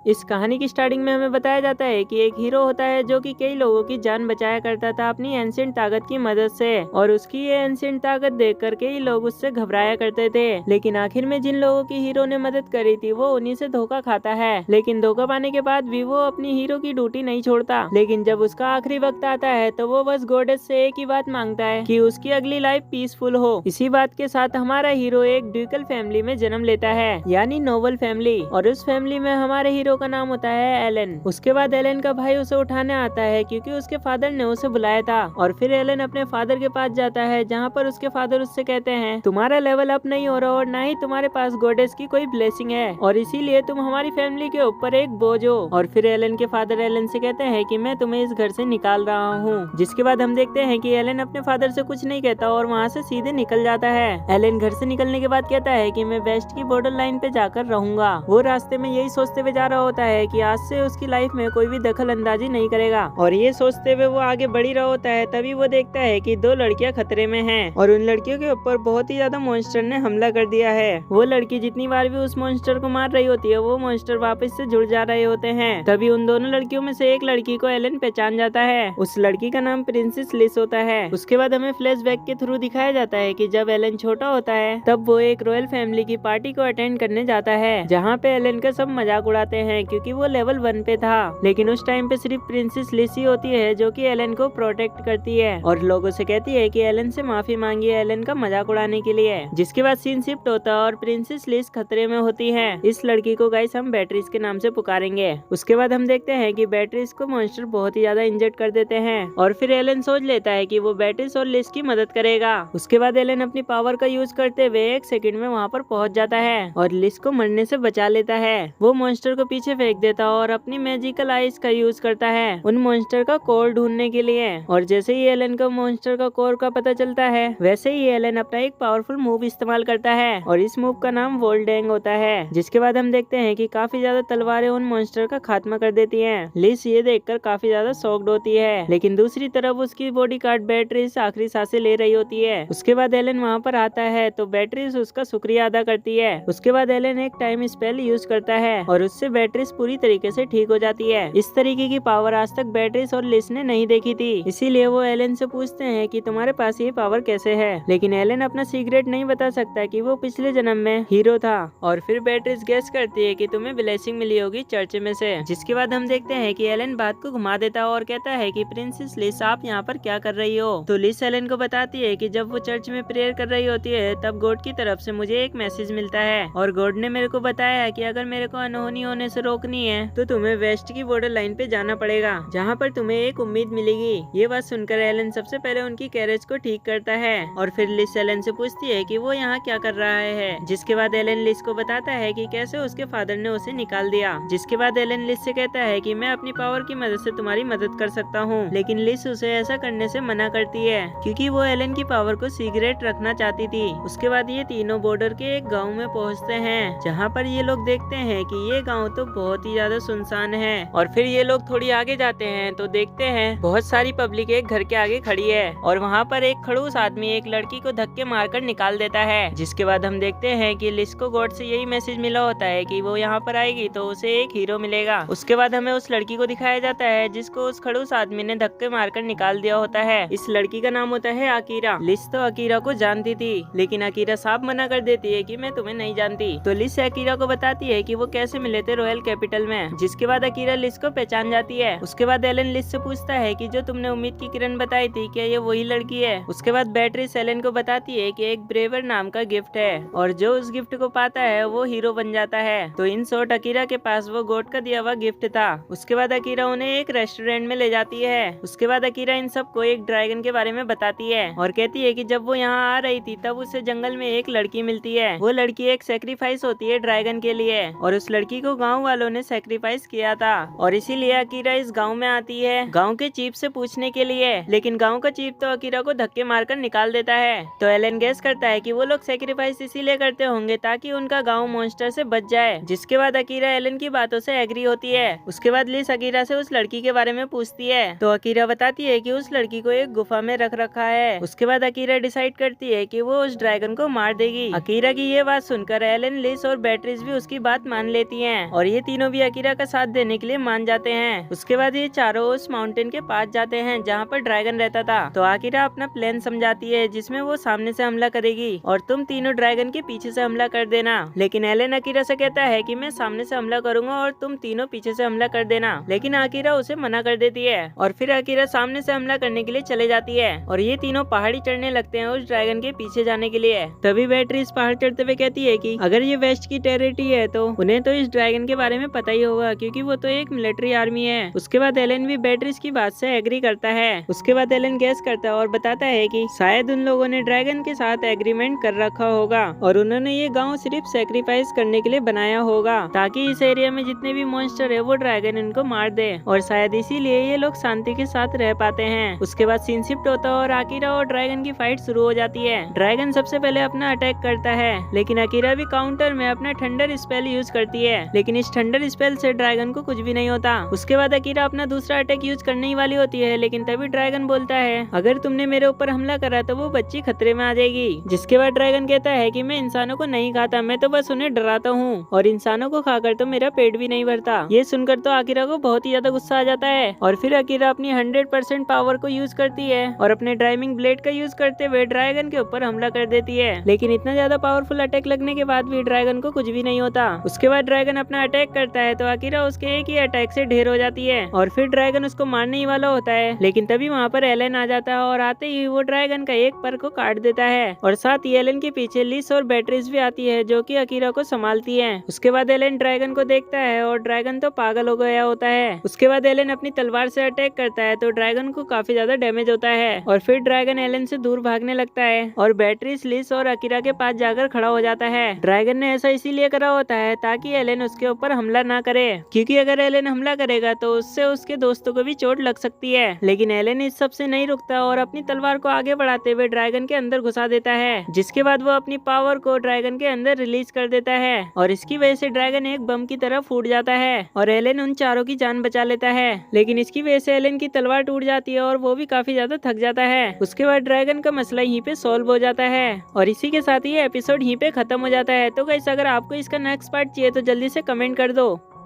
इस कहानी की स्टार्टिंग में हमें बताया जाता है कि एक हीरो होता है जो कि कई लोगों की जान बचाया करता था अपनी एंशिएंट ताकत की मदद से, और उसकी ये एंशिएंट ताकत देखकर कई लोग उससे घबराया करते थे। लेकिन आखिर में जिन लोगों की हीरो ने मदद करी थी वो उन्हीं से धोखा खाता है। लेकिन धोखा पाने के बाद भी वो अपनी हीरो की ड्यूटी नहीं छोड़ता। लेकिन जब उसका आखिरी वक्त आता है तो वो बस गॉडेस से एक ही बात मांगता है कि उसकी अगली लाइफ पीसफुल हो। इसी बात के साथ हमारा हीरो एक ड्यूकल फैमिली में जन्म लेता है, यानी नोबल फैमिली, और उस फैमिली में हमारे हीरो का नाम होता है एलन। उसके बाद एलन का भाई उसे उठाने आता है क्योंकि उसके फादर ने उसे बुलाया था, और फिर एलन अपने फादर के पास जाता है जहाँ पर उसके फादर उससे कहते हैं तुम्हारा लेवल अप नहीं हो रहा और ना ही तुम्हारे पास गॉडेस की कोई ब्लेसिंग है, और इसीलिए तुम हमारी फैमिली के ऊपर एक बोझ हो। और फिर एलन के फादर एलन से कहते हैं कि मैं तुम्हें इस घर से निकाल रहा हूँ। जिसके बाद हम देखते हैं कि एलन अपने फादर से कुछ नहीं कहता और वहाँ से सीधे निकल जाता है। एलन घर से निकलने के बाद कहता है कि मैं वेस्ट की बॉर्डर लाइन पे जाकर रहूंगा। वो रास्ते में यही सोचते हुए जा रहा होता है कि आज से उसकी लाइफ में कोई भी दखल अंदाजी नहीं करेगा, और ये सोचते हुए वो आगे बढ़ ही रहा होता है। तभी वो देखता है कि दो लड़कियां खतरे में हैं, और उन लड़कियों के ऊपर बहुत ही ज्यादा मॉन्स्टर ने हमला कर दिया है। वो लड़की जितनी बार भी उस मॉन्स्टर को मार रही होती है वो मॉन्स्टर वापस से जुड़ जा रहे होते हैं। तभी उन दोनों लड़कियों में से एक लड़की को एलन पहचान जाता है। उस लड़की का नाम प्रिंसेस लिस होता है। उसके बाद हमें फ्लैशबैक के थ्रू दिखाया जाता है कि जब एलन छोटा होता है तब वो एक रॉयल फैमिली की पार्टी को अटेंड करने जाता है, जहाँ पे एलन का सब मजाक उड़ाते हैं क्योंकि वो लेवल 1 पे था। लेकिन उस टाइम पे सिर्फ प्रिंसेस लिस ही होती है जो कि एलन को प्रोटेक्ट करती है और लोगों से कहती है कि एलन से माफी मांगिए एलन का मजाक उड़ाने के लिए। जिसके बाद सीन शिफ्ट होता है और प्रिंसेस लिस खतरे में होती है। इस लड़की को गाइस हम बैटरीज के नाम से पुकारेंगे। उसके बाद हम देखते हैं कि बैटरीज को मॉन्स्टर बहुत ही ज्यादा इंजर्ड कर देते हैं, और फिर एलन सोच लेता है कि वो बैटरीज और लिस की मदद करेगा। उसके बाद एलन अपनी पावर का यूज करते हुए 1 सेकंड में वहाँ पर पहुँच जाता है और लिस को मरने से बचा लेता है। वो मॉन्स्टर को पीछे फेंक देता और अपनी मैजिकल आइस का यूज करता है उन मॉन्स्टर का कोर ढूंढने के लिए। और जैसे ही एलन को मॉन्स्टर का कोर का पता चलता है वैसे ही एलन अपना एक पावरफुल मूव इस्तेमाल करता है, और इस मूव का नाम वोल्डेंग होता है। जिसके बाद हम देखते हैं कि काफी ज्यादा तलवारें उन मॉन्स्टर का खात्मा कर देती हैं। लिस ये देखकर काफी ज्यादा शॉक्ड होती है, लेकिन दूसरी तरफ उसकी बॉडी गार्ड बैटरीज आखिरी सांसें ले रही होती है। उसके बाद एलन वहाँ पर आता है तो बैटरीज उसका शुक्रिया अदा करती है। उसके बाद एलन एक टाइम स्पेल यूज करता है और उससे बैटरीज पूरी तरीके से ठीक हो जाती है। इस तरीके की पावर आज तक बैटरीज और लिस ने नहीं देखी थी, इसीलिए वो एलन से पूछते हैं कि तुम्हारे पास ये पावर कैसे है। लेकिन एलन अपना सीक्रेट नहीं बता सकता कि वो पिछले जन्म में हीरो था। और फिर बैटरीज गेस करती है कि तुम्हें ब्लेसिंग मिली होगी चर्च में से। जिसके बाद हम देखते हैं कि एलन बात को घुमा देता है और कहता है कि प्रिंसेस लिस आप यहाँ पर क्या कर रही हो। तो लिस एलन को बताती है कि जब वो चर्च में प्रेयर कर रही होती है तब गॉड की तरफ से मुझे एक मैसेज मिलता है, और गॉड ने मेरे को बताया है कि अगर मेरे को अनहोनी होने से रोकनी है तो तुम्हें वेस्ट की बॉर्डर लाइन पे जाना पड़ेगा, जहाँ पर तुम्हें एक उम्मीद मिलेगी। ये बात सुनकर एलन सबसे पहले उनकी कैरेज को ठीक करता है, और फिर लिस एलन से पूछती है कि वो यहाँ क्या कर रहा है। जिसके बाद एलन लिस को बताता है कि कैसे उसके फादर ने उसे निकाल दिया। जिसके बाद एलन लिस से कहता है कि मैं अपनी पावर की मदद से तुम्हारी मदद कर सकता हूँ, लेकिन लिस उसे ऐसा करने से मना करती है क्योंकि वो एलन की पावर को सीक्रेट रखना चाहती थी। उसके बाद ये तीनों बॉर्डर के एक गाँव में पहुँचते हैं, जहाँ पर ये लोग देखते हैं कि ये गाँव तो बहुत ही ज्यादा सुनसान है। और फिर ये लोग थोड़ी आगे जाते हैं तो देखते हैं बहुत सारी पब्लिक एक घर के आगे खड़ी है, और वहाँ पर एक खड़ूस आदमी एक लड़की को धक्के मारकर निकाल देता है। जिसके बाद हम देखते हैं कि लिस को गॉड से यही मैसेज मिला होता है कि वो यहाँ पर आएगी तो उसे एक हीरो मिलेगा। उसके बाद हमें उस लड़की को दिखाया जाता है जिसको उस खड़ूस आदमी ने धक्के मारकर निकाल दिया होता है। इस लड़की का नाम होता है अकीरा। लिस तो अकीरा को जानती थी, लेकिन अकीरा साफ मना कर देती है कि मैं तुम्हें नहीं जानती। तो लिस अकीरा को बताती है कि वो कैसे मिले थे रॉयल कैपिटल में। जिसके बाद अकीरा लिस को पहचान जाती है। उसके बाद एलन लिस से पूछता है कि जो तुमने उम्मीद की किरण बताई थी क्या ये वही लड़की है। उसके बाद बैटरीज एलन को बताती है कि एक ब्रेवर नाम का गिफ्ट है, और जो उस गिफ्ट को पाता है वो हीरो बन जाता है। तो इन शॉर्ट अकीरा के पास वो गॉड का दिया हुआ गिफ्ट था। उसके बाद अकीरा उन्हें एक रेस्टोरेंट में ले जाती है। उसके बाद अकीरा इन सबको एक ड्रैगन के बारे में बताती है और कहती है कि जब वो यहाँ आ रही थी तब उसे जंगल में एक लड़की मिलती है। वो लड़की एक सेक्रीफाइस होती है ड्रैगन के लिए, और उस लड़की को गाँव वालों ने सेक्रीफाइस किया था, और इसीलिए अकीरा इस गाँव में आती है गाँव के चीफ से पूछने के लिए। लेकिन गाँव का चीफ तो अकीरा को धक्के मारकर निकाल देता है। तो एलन गेस करता है कि वो लोग सेक्रीफाइस इसीलिए करते होंगे ताकि उनका गाँव मॉन्स्टर से बच जाए। जिसके बाद अकीरा एलन की बातों से एग्री होती है। उसके बाद लिस अकीरा से उस लड़की के बारे में पूछती है तो अकीरा बताती है कि उस लड़की को एक गुफा में रख रखा है। उसके बाद अकीरा डिसाइड करती है कि वो उस ड्रैगन को मार देगी। अकीरा की ये बात सुनकर एलन, लिस और बैटरीज भी उसकी बात मान लेती हैं, और ये तीनों भी अकीरा का साथ देने के लिए मान जाते हैं। उसके बाद ये चारों उस माउंटेन के पास जाते हैं जहाँ पर ड्रैगन रहता था। तो अकीरा अपना प्लान समझाती है जिसमें वो सामने से हमला करेगी और तुम तीनों ड्रैगन के पीछे से हमला कर देना। लेकिन एलन अकीरा से कहता है कि मैं सामने से हमला करूंगा और तुम तीनों पीछे से हमला कर देना। लेकिन अकीरा उसे मना कर देती है और फिर अकीरा सामने से हमला करने के लिए चले जाती है और ये तीनों पहाड़ी चढ़ने लगते हैं उस ड्रैगन के पीछे जाने के लिए। तभी बेट्रिस पहाड़ चढ़ते हुए कहती है कि अगर ये वेस्ट की टेरिटरी है तो उन्हें तो इस ड्रैगन के बारे में पता ही होगा क्योंकि वो तो एक मिलिट्री आर्मी है। उसके बाद एलन भी बेट्रिस की बात से एग्री करता है। उसके बाद एलन गैस करता है और बताता है कि शायद उन लोगों ने ड्रैगन के साथ एग्रीमेंट कर रखा होगा और उन्होंने ये गांव सिर्फ सेक्रीफाइस करने के लिए बनाया होगा ताकि इस एरिया में जितने भी मॉन्स्टर है वो ड्रैगन इनको मार दे और शायद इसीलिए ये लोग शांति के साथ रह पाते हैं। उसके बाद सीन शिफ्ट होता है और अकीरा और ड्रैगन की फाइट शुरू हो जाती है। ड्रैगन सबसे पहले अपना अटैक करता है लेकिन अकीरा भी काउंटर में अपना थंडर स्पेल यूज करती है लेकिन इस थंडर स्पेल से ड्रैगन को कुछ भी नहीं होता। उसके बाद अकीरा अपना दूसरा अटैक यूज करने ही वाली होती है लेकिन तभी ड्रैगन बोलता है अगर तुमने मेरे ऊपर हमला करा तो वो बच्ची खतरे में आ जाएगी। जिसके बाद ड्रैगन कहता है कि मैं इंसानों को नहीं खाता, मैं तो बस उन्हें डराता हूँ और इंसानों को खाकर तो मेरा पेट भी नहीं भरता। ये सुनकर तो अकीरा को बहुत ही ज्यादा गुस्सा आ जाता है और फिर अकीरा अपनी 100% पावर को यूज करती है और अपने ड्राइविंग ब्लेड का यूज करते हुए ड्रैगन के ऊपर हमला कर देती है। लेकिन इतना ज्यादा पावरफुल अटैक लगने के बाद भी ड्रैगन को कुछ भी नहीं होता। उसके बाद ड्रैगन अपना अटैक करता है तो अकीरा उसके एक ही अटैक से ढेर हो जाती है और फिर ड्रैगन उसको मारने ही वाला होता है लेकिन तभी वहाँ पर एलन आ जाता है और आते ही वो ड्रैगन का एक पर को काट देता है और साथ ही एलन के पीछे लिस और बेट्रिस भी आती है जो कि अकीरा को संभालती है। उसके बाद एलन ड्रैगन को देखता है और ड्रैगन तो पागल हो गया होता है। उसके बाद एलन अपनी तलवार से अटैक करता है तो ड्रैगन को काफी ज्यादा डैमेज होता है और फिर ड्रैगन एलन से दूर भागने लगता है और बेट्रिस, लिस और अकीरा के पास जाकर खड़ा हो जाता है। ड्रैगन ने ऐसा इसीलिए करा होता है ताकि एलन उसके ऊपर हमला ना करे क्योंकि अगर एलन हमला करेगा तो उससे उसके दोस्तों को भी चोट लग सकती है। लेकिन एलन इस सब से नहीं रुकता और अपनी तलवार को आगे बढ़ाते हुए ड्रैगन के अंदर घुसा देता है जिसके बाद वो अपनी पावर को ड्रैगन के अंदर रिलीज कर देता है और इसकी वजह से ड्रैगन एक बम की तरह फूट जाता है और एलन उन चारों की जान बचा लेता है। लेकिन इसकी वजह से एलन की तलवार टूट जाती है और वो भी काफी ज्यादा थक जाता है। उसके बाद ड्रैगन का मसला यहीं पे सॉल्व हो जाता है और इसी के साथ ये एपिसोड यहीं पे खत्म हो जाता है। तो गाइस अगर आपको इसका नेक्स्ट पार्ट चाहिए तो जल्दी से कमेंट कर दो।